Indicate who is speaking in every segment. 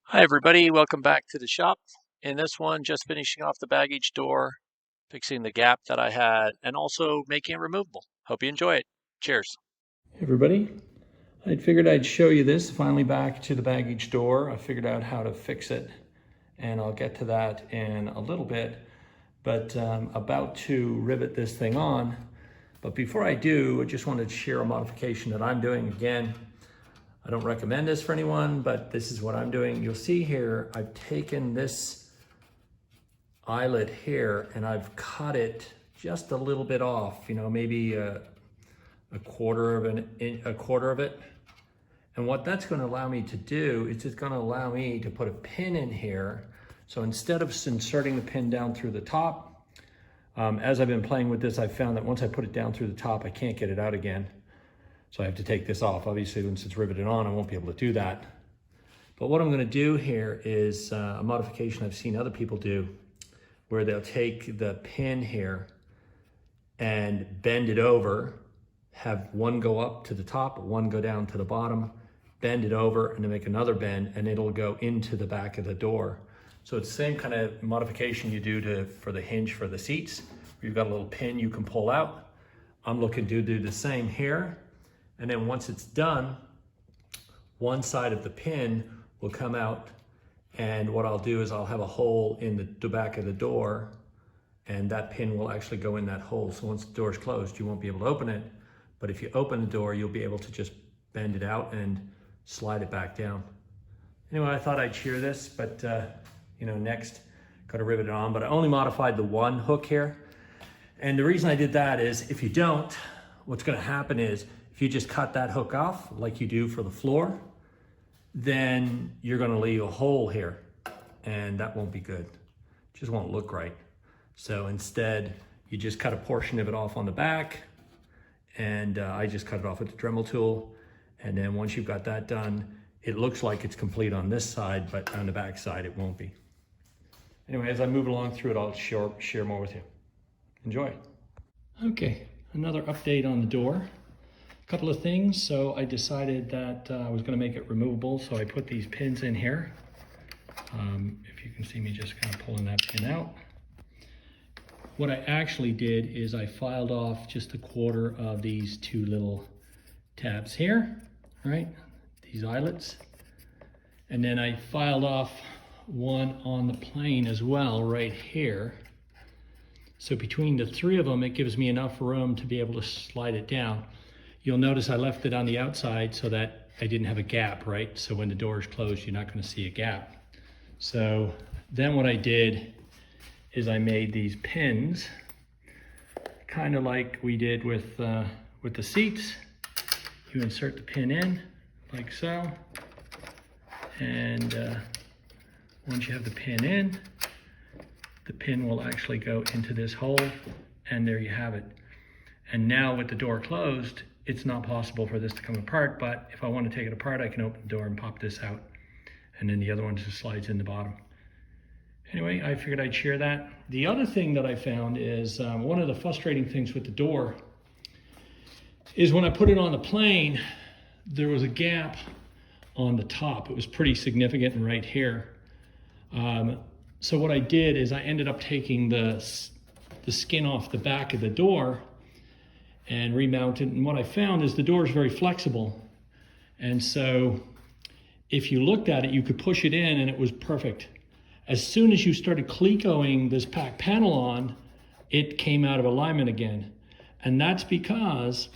Speaker 1: Hi everybody, welcome back to the shop. In this one, just finishing off the baggage door, fixing the gap that I had, and also making it removable. Hope you enjoy it. Cheers.
Speaker 2: Hey everybody, I figured I'd show you this. Finally back to the baggage door. I figured out how to fix it, and I'll get to that in a little bit. But about to rivet this thing on. But before I do, I just wanted to share a modification that I'm doing. Again, I don't recommend this for anyone, but this is what I'm doing. You'll see here, I've taken this eyelet here and I've cut it just a little bit off, maybe a quarter of it. And what that's going to allow me to do is it's going to allow me to put a pin in here. So instead of inserting the pin down through the top, as I've been playing with this, I've found that once I put it down through the top, I can't get it out again. So I have to take this off. Obviously, once it's riveted on, I won't be able to do that. But what I'm going to do here is a modification I've seen other people do, where they'll take the pin here and bend it over, have one go up to the top, one go down to the bottom, bend it over, and then make another bend, and it'll go into the back of the door. So it's the same kind of modification you do for the hinge for the seats, where you've got a little pin you can pull out. I'm looking to do the same here. And then once it's done, one side of the pin will come out, and what I'll do is I'll have a hole in the back of the door, and that pin will actually go in that hole. So once the door is closed, you won't be able to open it. But if you open the door, you'll be able to just bend it out and slide it back down. Anyway, I thought I'd share this, but next, got to rivet it on. But I only modified the one hook here. And the reason I did that is if you don't, what's going to happen is if you just cut that hook off like you do for the floor, then you're going to leave a hole here, and that won't be good. It just won't look right. So instead, you just cut a portion of it off on the back, and I just cut it off with the Dremel tool. And then once you've got that done, it looks like it's complete on this side, but on the back side, it won't be. Anyway, as I move along through it, I'll share more with you. Enjoy. Okay, another update on the door. A couple of things. So I decided that I was going to make it removable, so I put these pins in here. If you can see me just kind of pulling that pin out. What I actually did is I filed off just a quarter of these two little tabs here, right? These eyelets. And then I filed off one on the plane as well, right here. So between the three of them, it gives me enough room to be able to slide it down. You'll notice I left it on the outside so that I didn't have a gap, right? So when the door is closed, you're not going to see a gap. So then what I did is I made these pins, kind of like we did with the seats. You insert the pin in, like so. And once you have the pin in, the pin will actually go into this hole, and there you have it. And now with the door closed, it's not possible for this to come apart, but if I want to take it apart, I can open the door and pop this out. And then the other one just slides in the bottom. Anyway, I figured I'd share that. The other thing that I found is one of the frustrating things with the door is when I put it on the plane, there was a gap on the top. It was pretty significant and right here. So what I did is I ended up taking the skin off the back of the door and remounted. And what I found is the door is very flexible. And so if you looked at it, you could push it in and it was perfect. As soon as you started clecoing this back panel on, it came out of alignment again. And that's because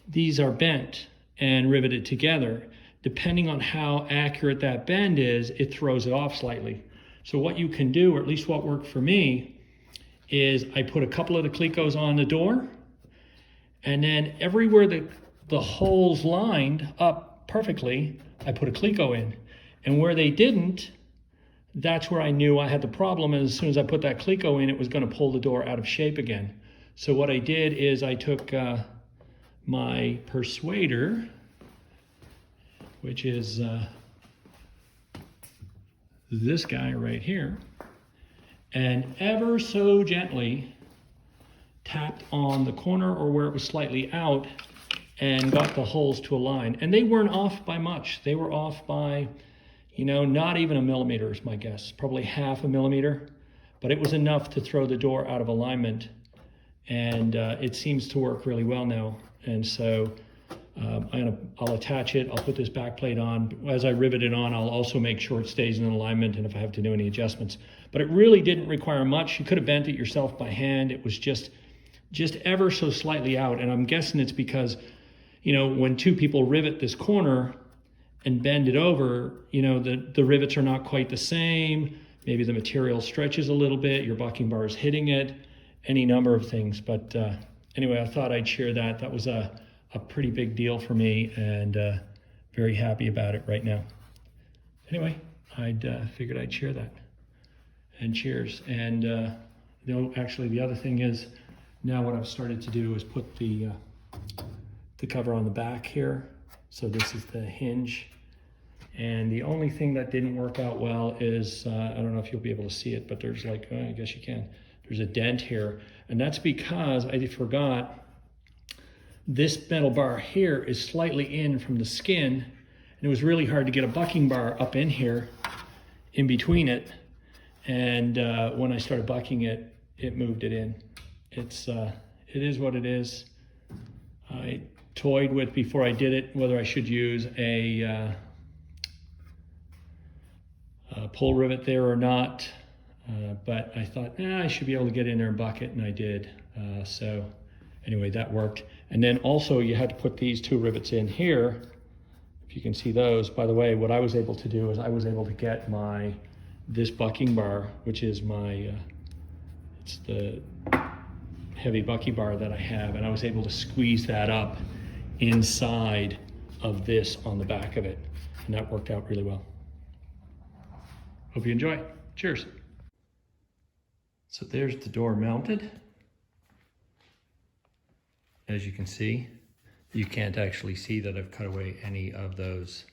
Speaker 2: these are bent and riveted together. Depending on how accurate that bend is, it throws it off slightly. So what you can do, or at least what worked for me, is I put a couple of the clecos on the door, and then everywhere the holes lined up perfectly, I put a cleco in. And where they didn't, that's where I knew I had the problem. And as soon as I put that cleco in, it was going to pull the door out of shape again. So what I did is I took my persuader, which is this guy right here, and ever so gently tapped on the corner or where it was slightly out and got the holes to align. And they weren't off by much. They were off by, You know, not even a millimeter is my guess, probably half a millimeter, but it was enough to throw the door out of alignment, and it seems to work really well now. And so I'll attach it, I'll put this back plate on. As I rivet it on, I'll also make sure it stays in alignment and if I have to do any adjustments. But it really didn't require much. You could have bent it yourself by hand. It was just ever so slightly out. And I'm guessing it's because, you know, when two people rivet this corner and bend it over, you know, the rivets are not quite the same. Maybe the material stretches a little bit, your bucking bar is hitting it, any number of things. But anyway, I thought I'd share that. That was a pretty big deal for me, and very happy about it right now. Anyway, I'd figured I'd share that. And cheers. And actually the other thing is, now what I've started to do is put the cover on the back here. So this is the hinge. And the only thing that didn't work out well is, I don't know if you'll be able to see it, but there's like, I guess you can. There's a dent here. And that's because I forgot this metal bar here is slightly in from the skin. And it was really hard to get a bucking bar up in here, in between it. And when I started bucking it, it moved it in. It is what it is. I toyed with, before I did it, whether I should use a pull rivet there or not. But I thought, I should be able to get in there and buck it, and I did. So anyway, that worked. And then also you had to put these two rivets in here. If you can see those. By the way, what I was able to do is I was able to get this bucking bar, which is it's the heavy bucking bar that I have, and I was able to squeeze that up inside of this on the back of it. And that worked out really well. Hope you enjoy. Cheers. So there's the door mounted. As you can see, you can't actually see that I've cut away any of those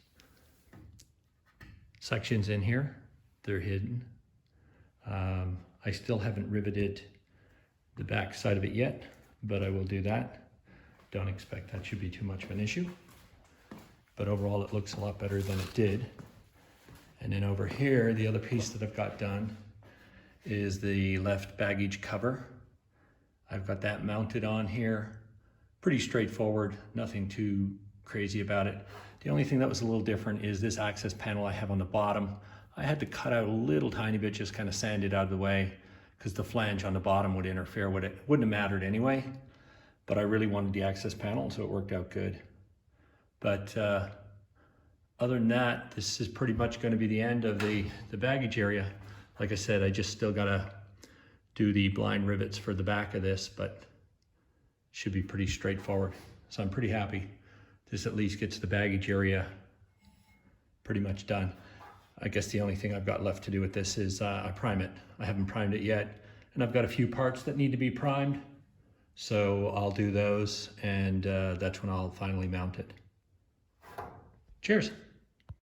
Speaker 2: sections in here. They're hidden. I still haven't riveted the back side of it yet, but I will do that. Don't expect that should be too much of an issue. But overall, it looks a lot better than it did. And then over here, the other piece that I've got done is the left baggage cover. I've got that mounted on here. Pretty straightforward, nothing too crazy about it. The only thing that was a little different is this access panel I have on the bottom. I had to cut out a little tiny bit, just kind of sand it out of the way, because the flange on the bottom would interfere with it. Wouldn't have mattered anyway, but I really wanted the access panel, so it worked out good. But other than that, this is pretty much going to be the end of the baggage area. Like I said, I just still got to do the blind rivets for the back of this, but should be pretty straightforward. So I'm pretty happy. This at least gets the baggage area pretty much done. I guess the only thing I've got left to do with this is I prime it. I haven't primed it yet, and I've got a few parts that need to be primed. So I'll do those, and that's when I'll finally mount it. Cheers.